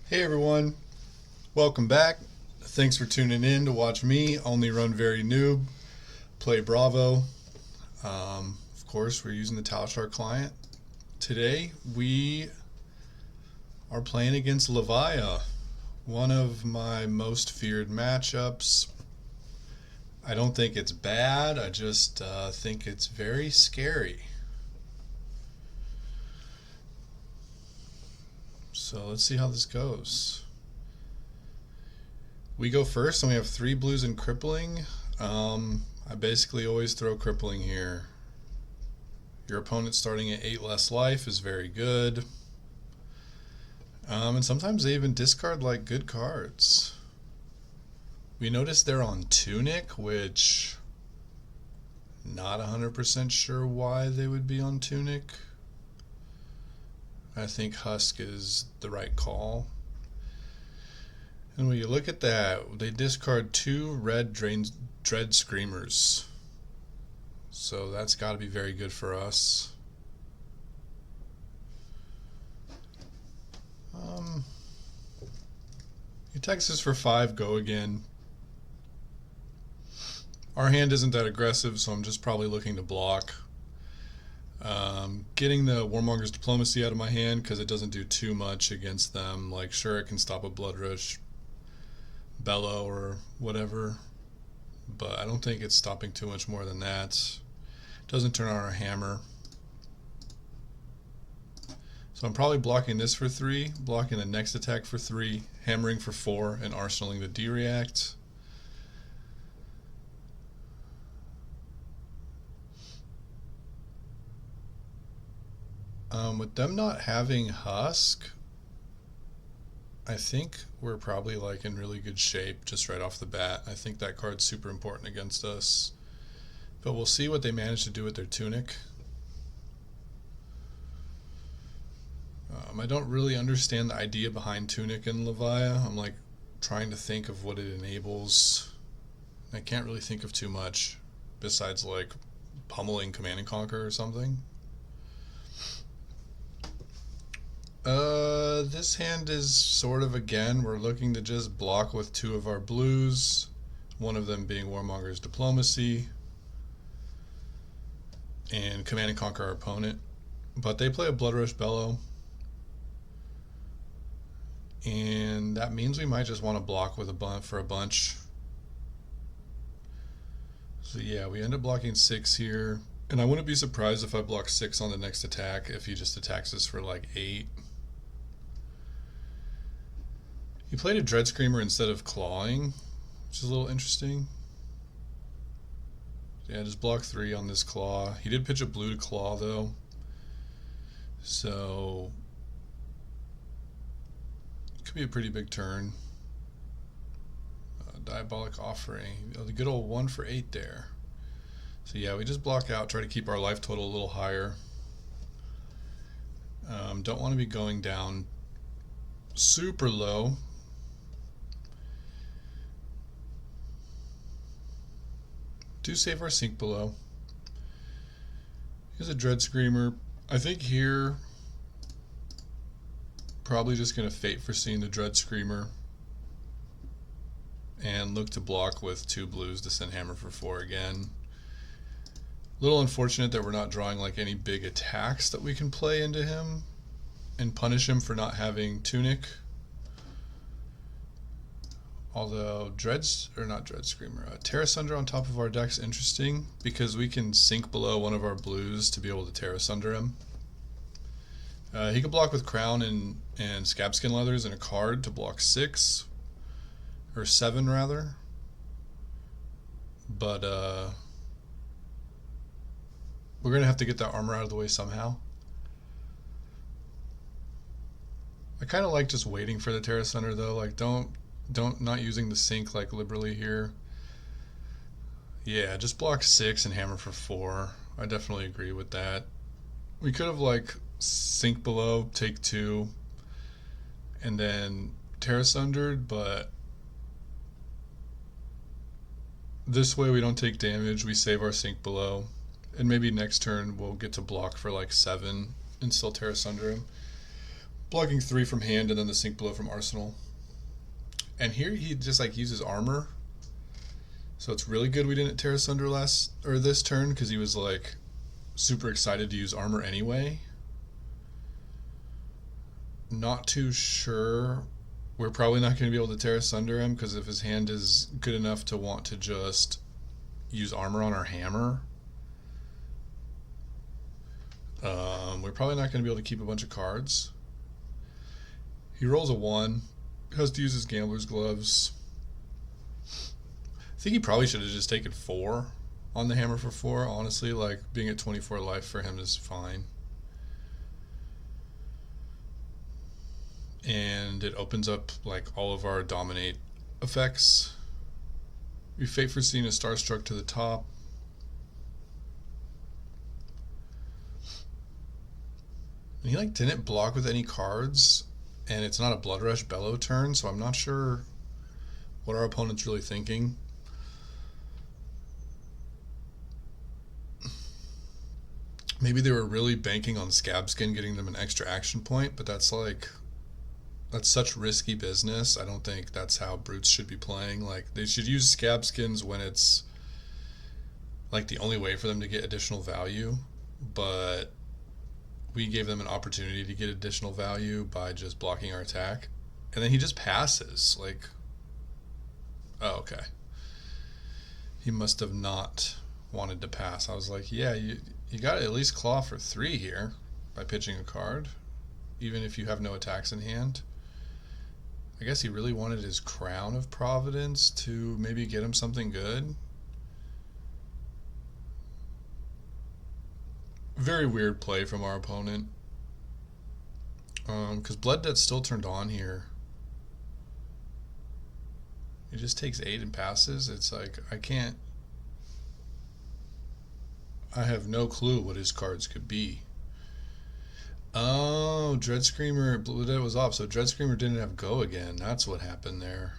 Hey everyone, welcome back. Thanks for tuning in to watch me, Only Run Very Noob, play Bravo. Of course, we're using the Talshar client. Today we are playing against Levia, one of my most feared matchups. I don't think it's bad, I just think it's very scary. So let's see how this goes. We go first and we have 3 blues and crippling. I basically always throw crippling here. Your opponent starting at 8 less life is very good. And sometimes they even discard like good cards. We notice they're on Tunic, which not 100% sure why they would be on Tunic. I think Husk is the right call. And when you look at that, they discard 2 red Dread Screamers. So that's got to be very good for us. He Texas for 5, go again. Our hand isn't that aggressive, so I'm just probably looking to block. Getting the Warmonger's Diplomacy out of my hand because it doesn't do too much against them. Like, sure, it can stop a Blood Rush Bellow or whatever, but I don't think it's stopping too much more than that. It doesn't turn on our hammer. So I'm probably blocking this for 3, blocking the next attack for 3, hammering for 4, and arsenaling the D-React. With them not having Husk, I think we're probably like in really good shape just right off the bat. I think that card's super important against us. But we'll see what they manage to do with their Tunic. I don't really understand the idea behind Tunic in Levia. I'm like trying to think of what it enables. I can't really think of too much besides like pummeling Command and Conquer or something. This hand is sort of, again, we're looking to just block with 2 of our blues, one of them being Warmonger's Diplomacy, and Command and Conquer our opponent. But they play a Blood Rush Bellow, and that means we might just want to block with for a bunch. So yeah, we end up blocking 6 here, and I wouldn't be surprised if I block 6 on the next attack if he just attacks us for like 8. He played a Dread Screamer instead of clawing, which is a little interesting. Yeah, just block 3 on this claw. He did pitch a blue to claw though, so it could be a pretty big turn. Diabolic Offering, the good old 1 for 8 there. So yeah, we just block out, try to keep our life total a little higher. Don't want to be going down super low. Do save our sink below. Here's a Dread Screamer. I think here, probably just going to Fate Foreseeing the Dread Screamer and look to block with 2 blues to send hammer for 4 again. A little unfortunate that we're not drawing like any big attacks that we can play into him and punish him for not having Tunic. Although Terra Sunder on top of our deck's interesting because we can sink below one of our blues to be able to Terra Sunder him. He could block with Crown and Scabskin Leathers and a card to block 6 or 7 rather. But we're gonna have to get that armor out of the way somehow. I kind of like just waiting for the Terra Sunder though. Like not using the sink like liberally here. Yeah, just block 6 and hammer for 4. I definitely agree with that. We could have like sink below, take 2, and then Terra Sundered, but this way we don't take damage, we save our sink below, and maybe next turn we'll get to block for like 7 and still Terra Sunder him. Blocking 3 from hand and then the sink blow from arsenal. And here he just like uses armor. So it's really good we didn't tear asunder this turn, because he was like super excited to use armor anyway. Not too sure. We're probably not going to be able to tear asunder him, because if his hand is good enough to want to just use armor on our hammer, we're probably not going to be able to keep a bunch of cards. He rolls a 1, has to use his gambler's gloves. I think he probably should have just taken 4 on the hammer for 4. Honestly, like being at 24 life for him is fine. And it opens up like all of our dominate effects. We Fate Foreseen a Starstruck to the top. And he like didn't block with any cards, and it's not a Blood Rush Bellow turn, so I'm not sure what our opponent's really thinking. Maybe they were really banking on Scab Skin getting them an extra action point, but that's such risky business. I don't think that's how brutes should be playing. Like, they should use Scab Skins when it's like the only way for them to get additional value, but we gave them an opportunity to get additional value by just blocking our attack, and then he just passes. Like, oh, okay, he must have not wanted to pass. I was like, yeah, you got to at least claw for 3 here by pitching a card, even if you have no attacks in hand. I guess he really wanted his Crown of Providence to maybe get him something good. Very weird play from our opponent. Because Blood Debt's still turned on here. He just takes 8 and passes. It's like, I have no clue what his cards could be. Oh, Dread Screamer, Blood Debt was off, so Dread Screamer didn't have go again. That's what happened there.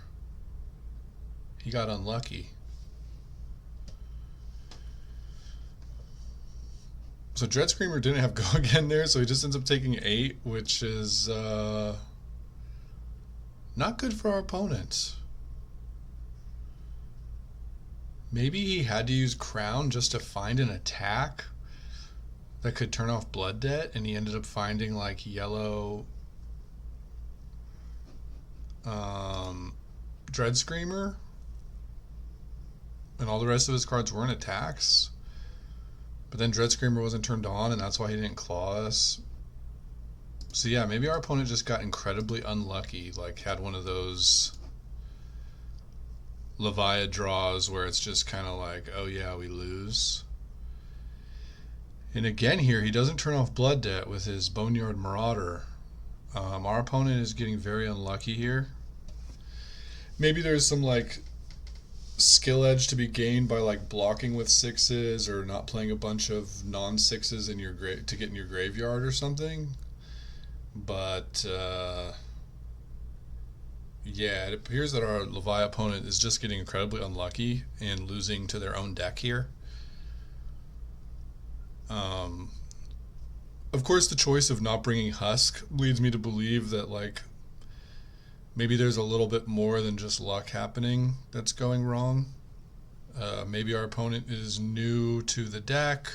He got unlucky. So Dread Screamer didn't have go again there, so he just ends up taking 8, which is not good for our opponent. Maybe he had to use Crown just to find an attack that could turn off Blood Debt, and he ended up finding like yellow Dread Screamer, and all the rest of his cards weren't attacks. But then Dread Screamer wasn't turned on, and that's why he didn't claw us. So yeah, maybe our opponent just got incredibly unlucky, like had one of those Levia draws where it's just kind of like, oh yeah, we lose. And again here, he doesn't turn off Blood Debt with his Boneyard Marauder. Our opponent is getting very unlucky here. Maybe there's some like skill edge to be gained by like blocking with 6s or not playing a bunch of non-6s in your to get in your graveyard or something. But yeah, it appears that our Levia opponent is just getting incredibly unlucky and losing to their own deck here. Of course, the choice of not bringing Husk leads me to believe that like maybe there's a little bit more than just luck happening that's going wrong. Maybe our opponent is new to the deck,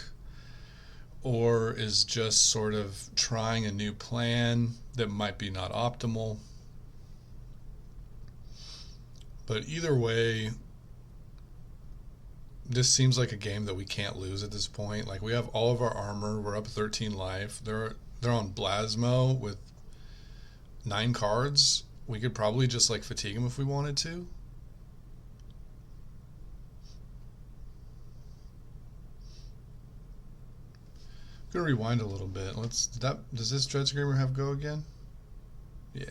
or is just sort of trying a new plan that might be not optimal. But either way, this seems like a game that we can't lose at this point. Like, we have all of our armor, we're up 13 life. They're on Blasmo with 9 cards. We could probably just like fatigue them if we wanted to. I'm gonna rewind a little bit. Does this Dread Screamer have go again? Yeah.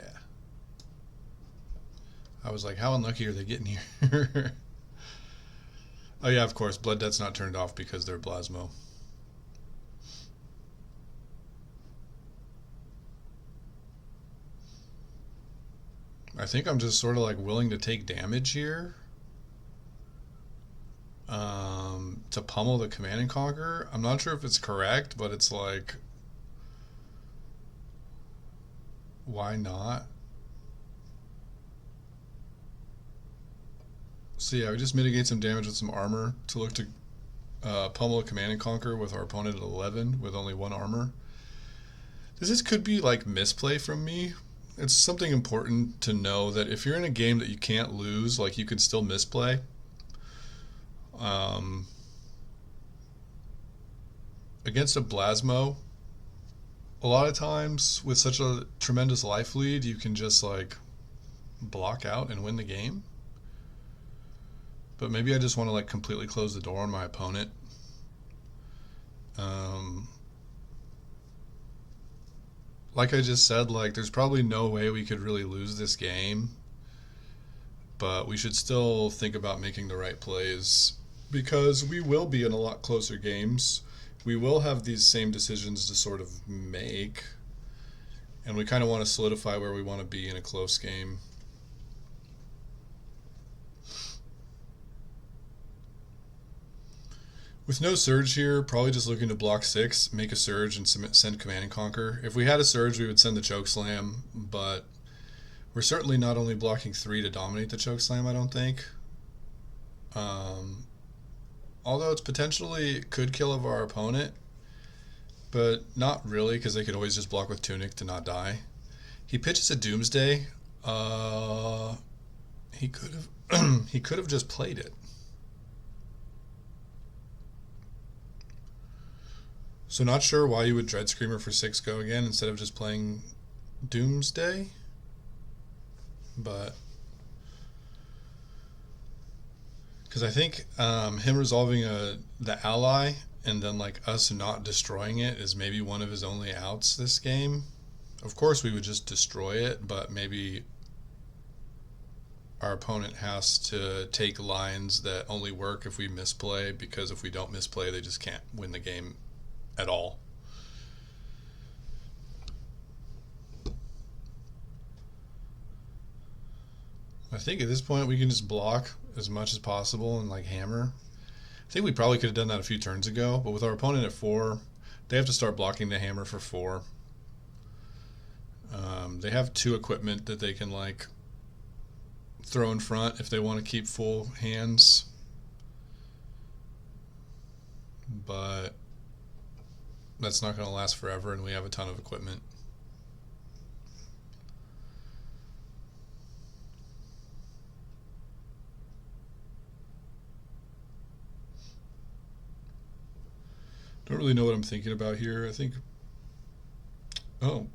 I was like, how unlucky are they getting here? Oh yeah, of course, Blood Debt's not turned off because they're Blasmo. I think I'm just sort of like willing to take damage here to pummel the Command and Conquer. I'm not sure if it's correct, but it's like why not? So yeah, we just mitigate some damage with some armor to look to pummel a Command and Conquer with our opponent at 11 with only 1 armor. This could be like misplay from me. It's something important to know that if you're in a game that you can't lose, like you could still misplay. Um, Against a Blasmo, a lot of times with such a tremendous life lead, you can just like block out and win the game. But maybe I just want to like completely close the door on my opponent. Like I just said, like there's probably no way we could really lose this game, but we should still think about making the right plays because we will be in a lot closer games. We will have these same decisions to sort of make, and we kind of want to solidify where we want to be in a close game. With no surge here, probably just looking to block 6, make a surge, and send Command and Conquer. If we had a surge, we would send the Chokeslam, but we're certainly not only blocking 3 to dominate the Chokeslam, I don't think. Although it's potentially could kill of our opponent, but not really because they could always just block with Tunic to not die. He pitches a Doomsday. He could have he could have just played it. So not sure why you would Dread Screamer for 6 go again instead of just playing Doomsday. But because I think him resolving the ally and then like us not destroying it is maybe one of his only outs this game. Of course we would just destroy it, but maybe our opponent has to take lines that only work if we misplay, because if we don't misplay they just can't win the game at all. I think at this point we can just block as much as possible and like hammer. I think we probably could have done that a few turns ago, but with our opponent at 4, they have to start blocking the hammer for 4. They have 2 equipment that they can like throw in front if they want to keep full hands, but that's not going to last forever, and we have a ton of equipment. Don't really know what I'm thinking about here. I think, oh,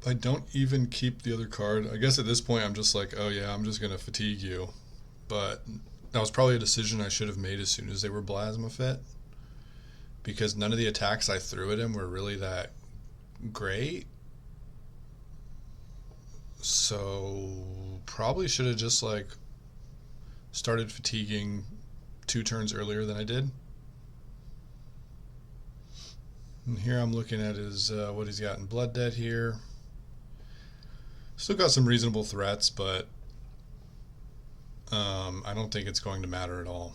I don't even keep the other card. I guess at this point I'm just like, oh yeah, I'm just going to fatigue you. But that was probably a decision I should have made as soon as they were Plasma Fit, because none of the attacks I threw at him were really that great. So probably should have just like started fatiguing 2 turns earlier than I did. And here I'm looking at his what he's got in Blood Debt here. Still got some reasonable threats, but I don't think it's going to matter at all.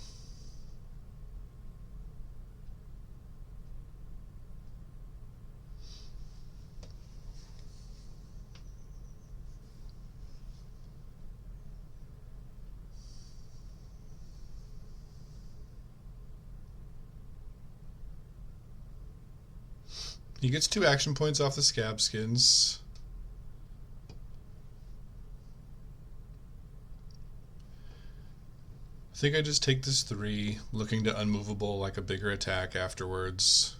He gets 2 action points off the Scab Skins. I think I just take this 3, looking to unmovable like a bigger attack afterwards.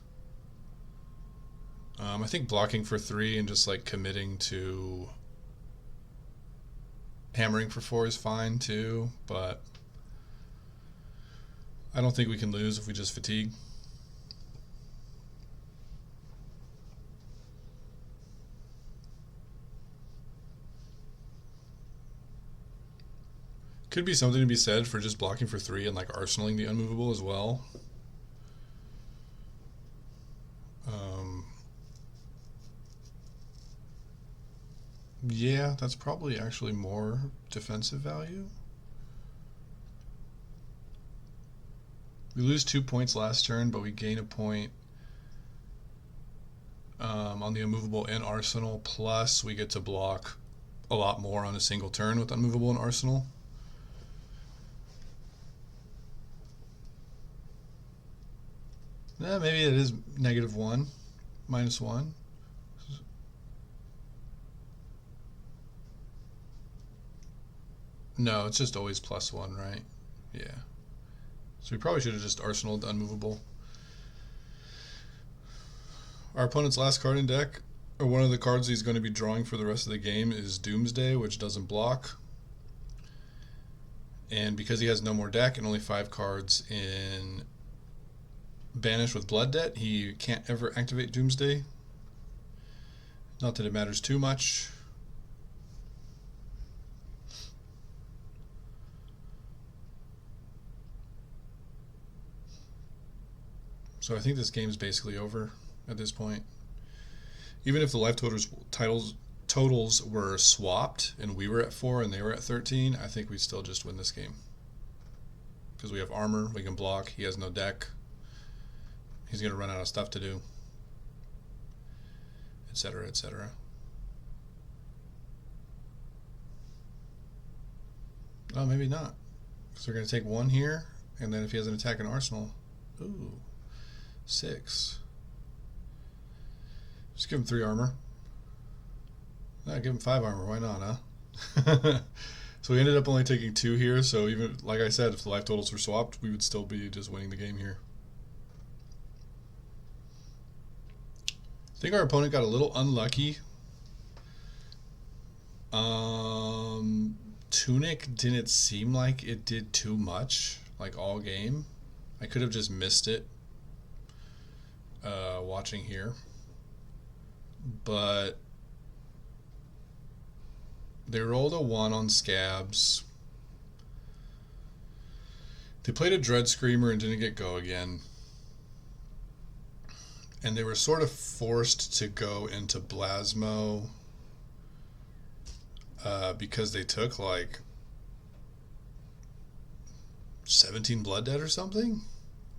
I think blocking for 3 and just like committing to hammering for 4 is fine too, but I don't think we can lose if we just fatigue. Could be something to be said for just blocking for 3 and like arsenaling the unmovable as well. Yeah, that's probably actually more defensive value. We lose 2 points last turn, but we gain a point on the Unmovable and Arsenal. Plus, we get to block a lot more on a single turn with Unmovable and Arsenal. Maybe it is -1, -1. No, it's just always +1, right? Yeah. So we probably should have just Arsenaled Unmovable. Our opponent's last card in deck, or one of the cards he's going to be drawing for the rest of the game, is Doomsday, which doesn't block. And because he has no more deck and only 5 cards in Banish with Blood Debt, he can't ever activate Doomsday. Not that it matters too much. So I think this game's basically over at this point. Even if the life totals were swapped and we were at 4 and they were at 13, I think we'd still just win this game. Because we have armor, we can block, he has no deck. He's going to run out of stuff to do, etc., etc. Oh, maybe not. Because we're going to take 1 here, and then if he has an attack in Arsenal, ooh, 6. Just give him 3 armor. Give him 5 armor. Why not, huh? So we ended up only taking 2 here. So even like I said, if the life totals were swapped, we would still be just winning the game here. I think our opponent got a little unlucky. Tunic didn't seem like it did too much, like all game. I could have just missed it watching here. But they rolled a 1 on Scabs. They played a Dread Screamer and didn't get go again. And they were sort of forced to go into Blasmo because they took like 17 Blood Debt or something.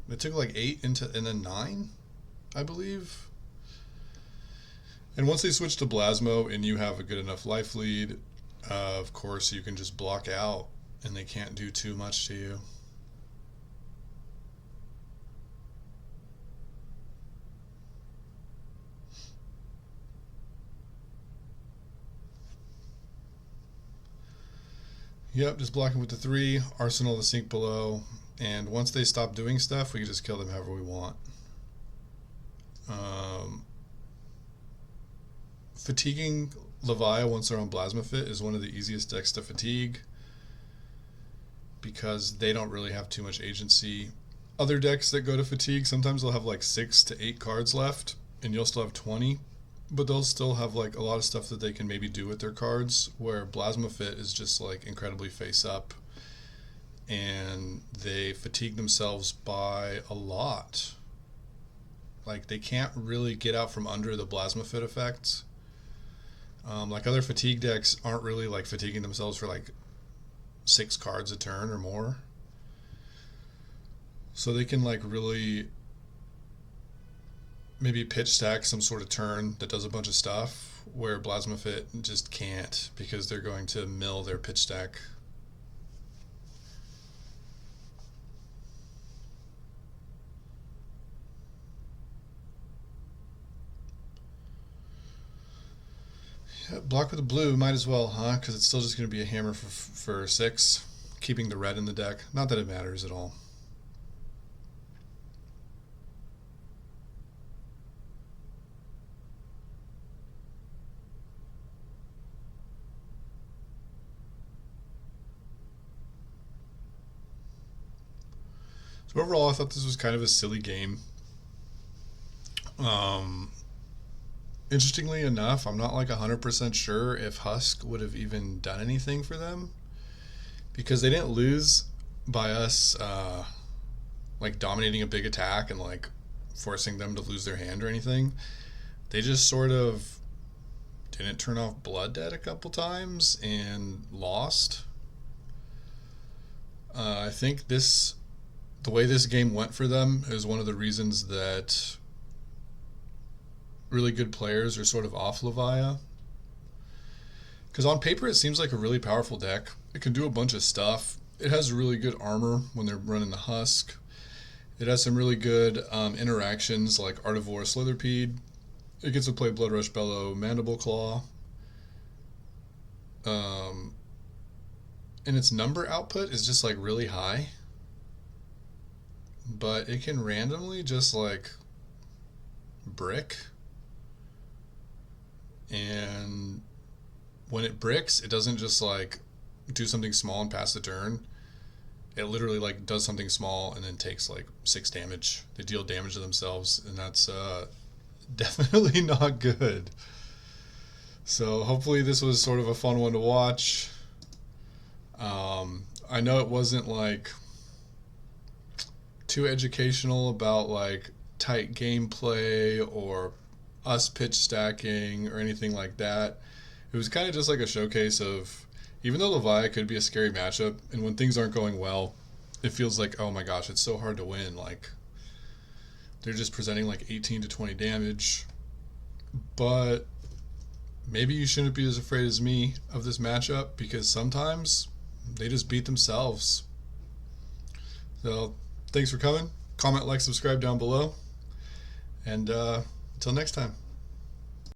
They took like 8 and then 9, I believe. And once they switch to Blasmo and you have a good enough life lead, of course you can just block out and they can't do too much to you. Yep, just blocking with the 3, Arsenal the sink below, and once they stop doing stuff, we can just kill them however we want. Fatiguing Levia once they're on Plasma Fit is one of the easiest decks to fatigue because they don't really have too much agency. Other decks that go to fatigue, sometimes they'll have like 6 to 8 cards left and you'll still have 20, but they'll still have like a lot of stuff that they can maybe do with their cards, where Plasma Fit is just like incredibly face up and they fatigue themselves by a lot. Like they can't really get out from under the Plasma Fit effects. Like other fatigue decks aren't really like fatiguing themselves for like 6 cards a turn or more. So they can like really maybe pitch stack some sort of turn that does a bunch of stuff, where Plasma Fit just can't because they're going to mill their pitch stack. Yeah, block with the blue, might as well, huh? Because it's still just going to be a hammer for 6, keeping the red in the deck. Not that it matters at all. So overall, I thought this was kind of a silly game. Interestingly enough, I'm not like 100% sure if Husk would have even done anything for them, because they didn't lose by us like dominating a big attack and like forcing them to lose their hand or anything. They just sort of didn't turn off Blood Debt a couple times and lost. I think the way this game went for them is one of the reasons that really good players are sort of off Levia. Because on paper, it seems like a really powerful deck. It can do a bunch of stuff. It has really good armor when they're running the Husk. It has some really good interactions like Artivore Slitherpede. It gets to play Blood Rush Bellow Mandible Claw. And its number output is just like really high. But it can randomly just like brick. And when it bricks, it doesn't just like do something small and pass the turn. It literally like does something small and then takes like 6 damage. They deal damage to themselves, and that's definitely not good. So hopefully this was sort of a fun one to watch. I know it wasn't like too educational about like tight gameplay or us pitch stacking or anything like that. It was kind of just like a showcase of, even though Levia could be a scary matchup, and when things aren't going well, it feels like, oh my gosh, it's so hard to win. Like, they're just presenting like 18 to 20 damage. But maybe you shouldn't be as afraid as me of this matchup, because sometimes they just beat themselves. So, thanks for coming. Comment, like, subscribe down below. And until next time.